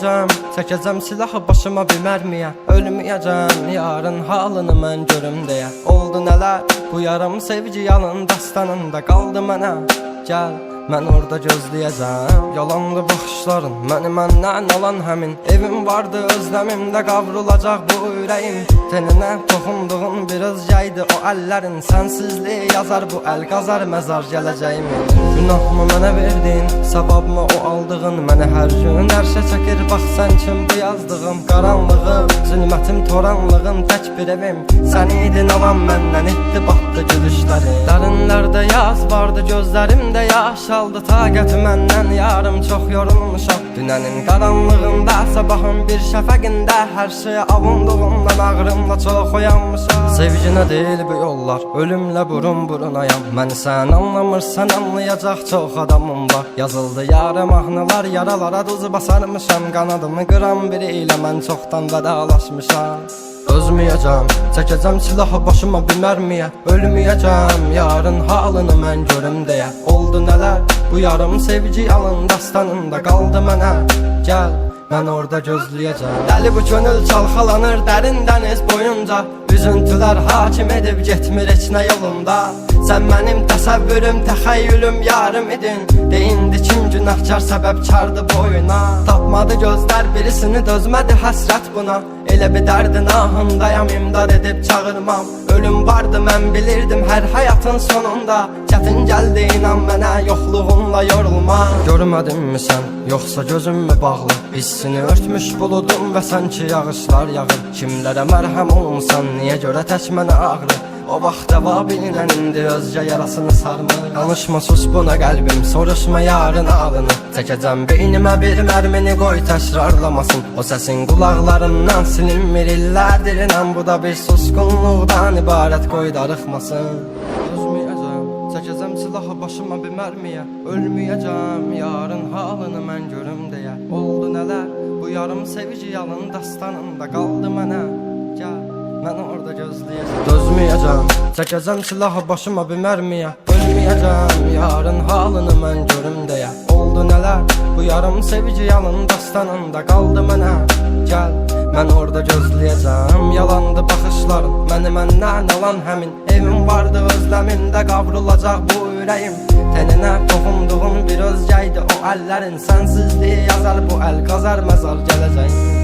Ölməyəcəm, çəkəcəm silahı başıma bir mərmiyə. Ölməyəcəm, yarın halını mən görüm deyə. Oldu nələr, bu yarım sevgi yalın dastanında qaldı mənə. Gəl, mən orada gözləyəcəm. Yalandı baxışların, məni məndən alan həmin. Evim vardı özləmimdə qavrulacaq bu ürəyim. Teninə toxunduğun bir özgəydi o əllərin. Sənsizliyi yazar bu əl qazar məzar gələcəyimin. Günahımı mənə verdin, savabımı o aldığın. Məni hər gün ərşə çəkir, bax sən kim bu yazdığım. Qaranlığım, zülmətim, toranlığım, tək bir evim. Sən idin alan məndən etdi batdı gülüşləri. Dərinlərdə yaz vardı, gözlərimdə yaş aldı. Taqəti məndən yarım çox yorulmuşam. Dünənin qaranlığında, sabahın bir şəfəqində. Hər şeyə avunduğumdan ağrımla çox oyanmışam. Sevginə deyil bu yollar, ölümlə burun burunayam. Məni sən anlamırsan, anlayacaq çox adamım var. Yazıldı yarım mahnılar, yaralara duz basarmışam. Qanadımı qıran biri ilə mən çoxdan vedalaşmışam. Özməyəcəm, çəkəcəm silahı başıma bir mərmiyə. Ölməyəcəm, yarın halını mən görüm deyə. Oldu nələr, bu yarım sevgi yalın dastanında qaldı mənə. Gəl, mən orada gözləyəcəm. Dəli bu könül çalxalanır dərin dəniz boyunca. Üzüntülər hakim edib getmir heç nə yolunda. Sən mənim təsəvvürüm, təxəyyülüm, yarım idin. Deyindi kim günahkar səbəbkardı boyuna. Tapmadı gözlər birisini, dözmədi həsrət buna. Elə bir dərdin ahındayam, imdad edib çağırmam. Ölüm vardı mən bilirdim hər həyatın sonunda. Çətin gəldi inan mənə, yoxluğunla yorulma. Görmədinmi sən, yoxsa gözüm mü bağlı? Hissini örtmüş buludum və sanki yağışlar yağır. Kimlərə mərhəm olmuşsan, niyə görə tək mənə ağrı? O vaxt dəva bilinən indi özgə yarasını sarmır. Danışma sus buna qəlbim, soruşma yarın ağlını. Çəkəcəm beynimə bir mərmini, qoy təkrarlamasın. O səsin qulaqlarından silinmir illərdir inən. Bu da bir susqunluqdan ibarət, qoy darıxmasın. Özməyəcəm, çəkəcəm silahı başıma bir mərmiyə. Ölməyəcəm, yarın halını mən görüm deyə. Oldu nələr, bu yarım sevgi yalın dastanında qaldı mənə. Gəl, mən orada gözləyəcəm. Dözməyəcəm, çəkəcəm silahı başıma bir mərmiyə. Ölməyəcəm, yarın halını mən görüm deyə. Oldu nələr, bu yarım sevgi yalın dastanında qaldı mənə. Gəl, mən orada gözləyəcəm. Yalandı baxışların, məni məndən alan həmin. Evim vardı özləmimdə qavrulacaq bu ürəyim. Teninə toxunduğun bir özgəydi o əllərin. Sənsizliyi yazar bu əl qazar məzar gələcəyin.